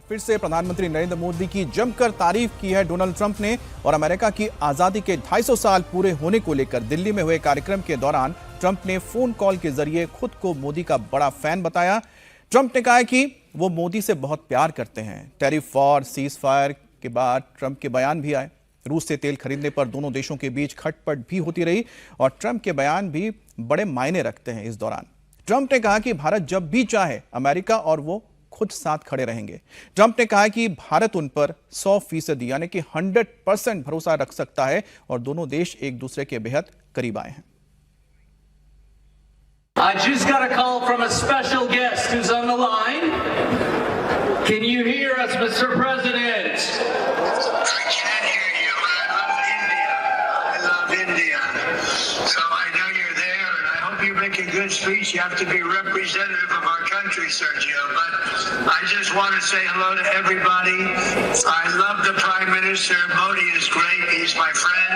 फिर से प्रधानमंत्री नरेंद्र मोदी की जमकर तारीफ की है डोनाल्ड ट्रंप ने और अमेरिका की आजादी के 250 साल पूरे होने को लेकर दिल्ली में हुए कार्यक्रम के दौरान ट्रंप ने फोन कॉल के जरिए खुद को मोदी का बड़ा फैन बताया। ट्रंप ने कहा कि वो मोदी से बहुत प्यार करते हैं। टैरिफ वॉर, सीज फायर के बाद ट्रंप के बयान भी आए। रूस से तेल खरीदने पर दोनों देशों के बीच खटपट भी होती रही और ट्रंप के बयान भी बड़े मायने रखते हैं। इस दौरान ट्रंप ने कहा कि भारत जब भी चाहे अमेरिका और वो खुद साथ खड़े रहेंगे। ट्रंप ने कहा कि भारत उन पर 100% यानी कि 100% भरोसा रख सकता है और दोनों देश एक दूसरे के बेहद करीब आए हैं। I just got a call from a special guest who's on the line. Can you hear us, Mr. President? I can hear you. I love India. I love India. So I know you're there, and I hope you make a good speech. You have to be representative of our country, Sergio. But I just want to say hello to everybody. I love the Prime Minister. Modi is great. He's my friend.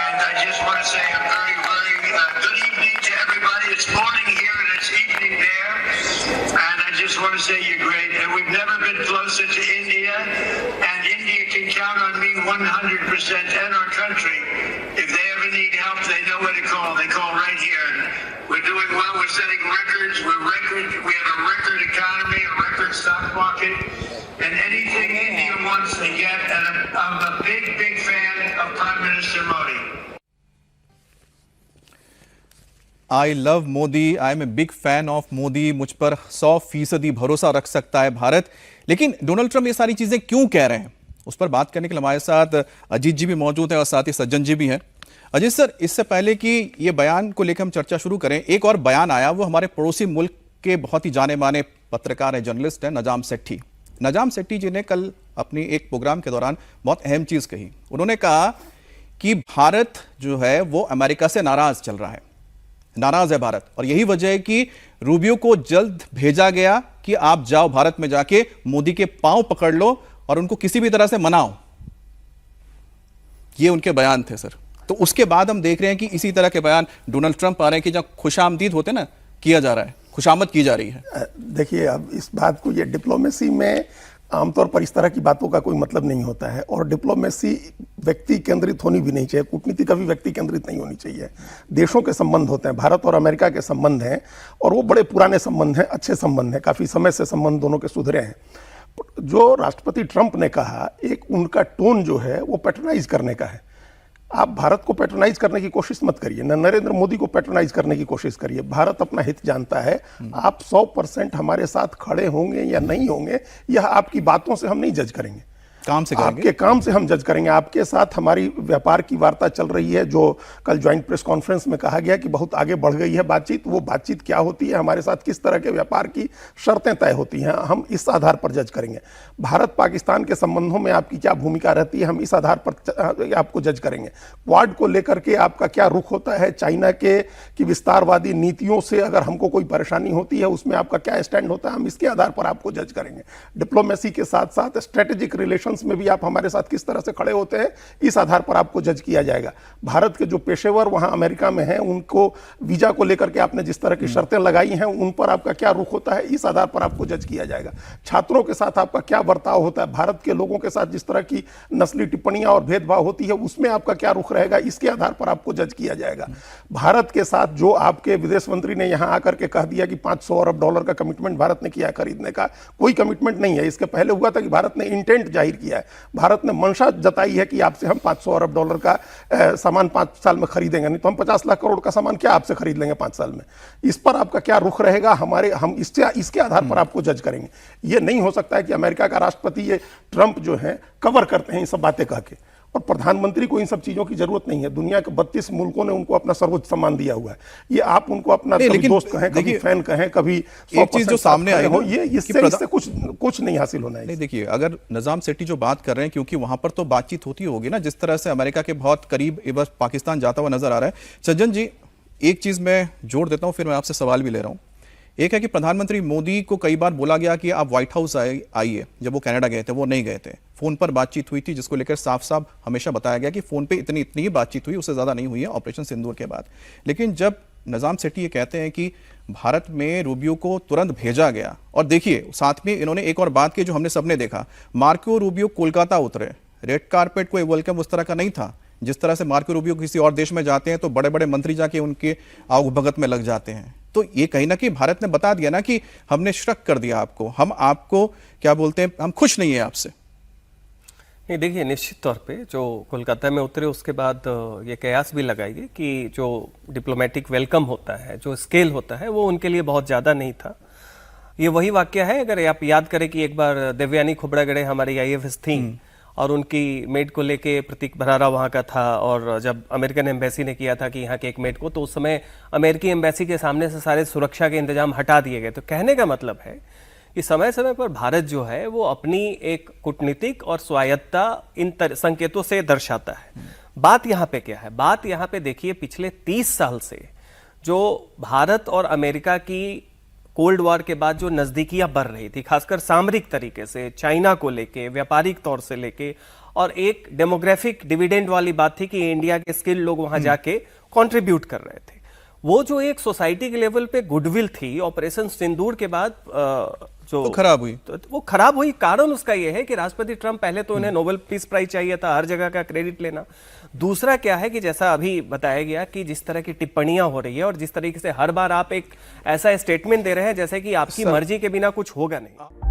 And I just want to say a very, very good evening to everybody. It's morning here and it's evening there. And I just want to say you're great. And we've never been closer to India. And India can count on me 100% and our country. If they ever need help, they know where to call. They call right here. We're doing well. We're setting records. We have a record economy, a record stock market. And anything India wants to get. And I'm a big, big fan of Prime Minister Modi. I love Modi, I am a big fan of Modi. मुझ पर 100% भरोसा रख सकता है भारत। लेकिन Donald Trump ये सारी चीजें क्यों कह रहे हैं, उस पर बात करने के लिए हमारे साथ अजीत जी भी मौजूद हैं और साथ ही सज्जन जी भी हैं। अजीत सर, इससे पहले कि ये बयान को लेकर हम चर्चा शुरू करें, एक और बयान आया, वो हमारे पड़ोसी मुल्क के बहुत ही जाने माने पत्रकार हैं, जर्नलिस्ट हैं, नजाम सेठी। नजाम सेठी जी ने कल अपनी एक प्रोग्राम के दौरान बहुत अहम चीज कही। उन्होंने कहा कि भारत जो है वो अमेरिका से नाराज चल रहा है, नाराज है भारत, और यही वजह है कि रूबियो को जल्द भेजा गया कि आप जाओ भारत में जाके मोदी के पांव पकड़ लो और उनको किसी भी तरह से मनाओ। ये उनके बयान थे सर। तो उसके बाद हम देख रहे हैं कि इसी तरह के बयान डोनाल्ड ट्रंप आ रहे हैं कि जब खुशामदीद होते ना किया जा रहा है, खुशामद की जा रही है। देखिए, अब इस बात को, ये डिप्लोमेसी में आमतौर पर इस तरह की बातों का कोई मतलब नहीं होता है और डिप्लोमेसी व्यक्ति केंद्रित होनी भी नहीं चाहिए। कूटनीति कभी व्यक्ति केंद्रित नहीं होनी चाहिए। देशों के संबंध होते हैं, भारत और अमेरिका के संबंध हैं और वो बड़े पुराने संबंध हैं, अच्छे संबंध हैं, काफ़ी समय से संबंध दोनों के सुधरे हैं। जो राष्ट्रपति ट्रंप ने कहा, एक उनका टोन जो है वो पैट्रोनाइज करने का है। आप भारत को पैट्रोनाइज करने की कोशिश मत करिए, न नरेंद्र मोदी को पैट्रोनाइज करने की कोशिश करिए। भारत अपना हित जानता है। आप 100% हमारे साथ खड़े होंगे या नहीं होंगे, यह आपकी बातों से हम नहीं जज करेंगे, काम से करेंगे। आपके काम से हम जज करेंगे। आपके साथ हमारी व्यापार की वार्ता चल रही है, जो कल ज्वाइंट प्रेस कॉन्फ्रेंस में कहा गया कि बहुत आगे बढ़ गई है बातचीत। वो बातचीत क्या होती है, हमारे साथ किस तरह के व्यापार की शर्तें तय होती हैं, हम इस आधार पर जज करेंगे। भारत पाकिस्तान के संबंधों में आपकी क्या भूमिका रहती है, हम इस आधार पर आपको जज करेंगे। क्वाड को लेकर के आपका क्या रुख होता है, चाइना की विस्तारवादी नीतियों से अगर हमको कोई परेशानी होती है, उसमें आपका क्या स्टैंड होता है, हम इसके आधार पर आपको जज करेंगे। डिप्लोमेसी के साथ साथ स्ट्रेटेजिक रिलेशन में भी आप हमारे साथ किस तरह से खड़े होते हैं, इस आधार पर आपको जज किया जाएगा। भारत के जो पेशेवर वहां अमेरिका में हैं, उनको वीजा को लेकर के आपने जिस तरह की शर्तें लगाई हैं, उन पर आपका क्या रुख होता है, इस आधार पर आपको जज किया जाएगा। छात्रों के साथ आपका क्या बर्ताव होता है, भारत के लोगों के साथ जिस तरह की नस्ली टिप्पणियां और भेदभाव होती है, उसमें आपका क्या रुख रहेगा, इसके आधार पर आपको जज किया जाएगा। भारत के साथ जो आपके विदेश मंत्री ने यहां आकर के कह दिया कि $500 अरब का कमिटमेंट भारत ने किया खरीदने का, कोई कमिटमेंट नहीं है। इसके पहले हुआ था कि भारत ने इंटेंट जाहिर किया है, भारत ने मंशा जताई है कि आपसे हम $500 अरब का सामान 5 साल में खरीदेंगे, नहीं तो हम 50 लाख करोड़ का सामान क्या आपसे खरीद लेंगे 5 साल में। इस पर आपका क्या रुख रहेगा, हम इसके आधार पर आपको जज करेंगे। ये नहीं हो सकता है कि अमेरिका का राष्ट्रपति, ये ट्रंप जो है, कवर करते हैं इन सब बातें कह के, और प्रधानमंत्री को इन सब चीजों की जरूरत नहीं है। दुनिया के 32 मुल्कों ने उनको अपना सर्वोच्च सम्मान दिया हुआ है। ये आप उनको अपना दोस्त कहें, कभी फैन कहें, कभी एक चीज जो सामने आई हो, ये इससे कुछ नहीं हासिल होना है। नहीं, देखिए, अगर नजाम सेठी जो बात कर रहे हैं, क्योंकि वहां पर तो बातचीत होती होगी ना, जिस तरह से अमेरिका के बहुत करीब बस पाकिस्तान जाता हुआ नजर आ रहा है। सज्जन जी, एक चीज मैं जोड़ देता हूं, फिर मैं आपसे सवाल भी ले रहा हूं। एक है कि प्रधानमंत्री मोदी को कई बार बोला गया कि आप व्हाइट हाउस आइए, जब वो कनाडा गए थे, वो नहीं गए थे। फोन पर बातचीत हुई थी, जिसको लेकर साफ साफ हमेशा बताया गया कि फोन पे इतनी ही बातचीत हुई, उससे ज्यादा नहीं हुई है ऑपरेशन सिंदूर के बाद। लेकिन जब नजाम सेठी ये कहते हैं कि भारत में रूबियो को तुरंत भेजा गया। और देखिए साथ में इन्होंने एक और बात की जो हमने सबने देखा, मार्को रूबियो कोलकाता उतरे, रेड कारपेट कोई वेलकम उस तरह का नहीं था। जिस तरह से मार्को रूबियो किसी और देश में जाते हैं तो बड़े बड़े मंत्री जाके उनके आवभगत में लग जाते हैं। तो ये कहीं ना कहीं भारत ने बता दिया ना कि हमने शक कर दिया आपको, हम आपको क्या बोलते हैं, हम खुश नहीं है आपसे। नहीं, देखिए निश्चित तौर पे जो कोलकाता में उतरे उसके बाद ये कयास भी लगाई गई कि जो डिप्लोमेटिक वेलकम होता है, जो स्केल होता है, वो उनके लिए बहुत ज़्यादा नहीं था। ये वही वाकया है, अगर आप याद करें कि एक बार देवयानी खोबरागड़े हमारी IAFS थी और उनकी मेड को लेके प्रतीक बरारा वहाँ का था, और जब अमेरिकन एम्बेसी ने किया था कि यहाँ के एक मेड को, तो उस समय अमेरिकी एम्बेसी के सामने से सारे सुरक्षा के इंतजाम हटा दिए गए। तो कहने का मतलब है कि समय समय पर भारत जो है वो अपनी एक कूटनीतिक और स्वायत्तता इन संकेतों से दर्शाता है। बात यहाँ पे क्या है? बात यहाँ पे देखिए, पिछले 30 साल से जो भारत और अमेरिका की कोल्ड वॉर के बाद जो नज़दीकियाँ बढ़ रही थी, खासकर सामरिक तरीके से, चाइना को लेके, व्यापारिक तौर से लेके, और एक डेमोग्राफिक डिविडेंड वाली बात थी कि इंडिया के स्किल लोग वहाँ जाके कंट्रीब्यूट कर रहे थे। वो जो एक सोसाइटी के लेवल पे गुडविल थी, ऑपरेशन सिंदूर के बाद जो तो खराब हुई, तो वो खराब हुई। कारण उसका ये है कि राष्ट्रपति ट्रंप, पहले तो उन्हें नोबेल पीस प्राइज चाहिए था, हर जगह का क्रेडिट लेना। दूसरा क्या है कि जैसा अभी बताया गया कि जिस तरह की टिप्पणियां हो रही है और जिस तरीके से हर बार आप एक ऐसा स्टेटमेंट दे रहे हैं जैसे कि आपकी मर्जी के बिना कुछ होगा नहीं।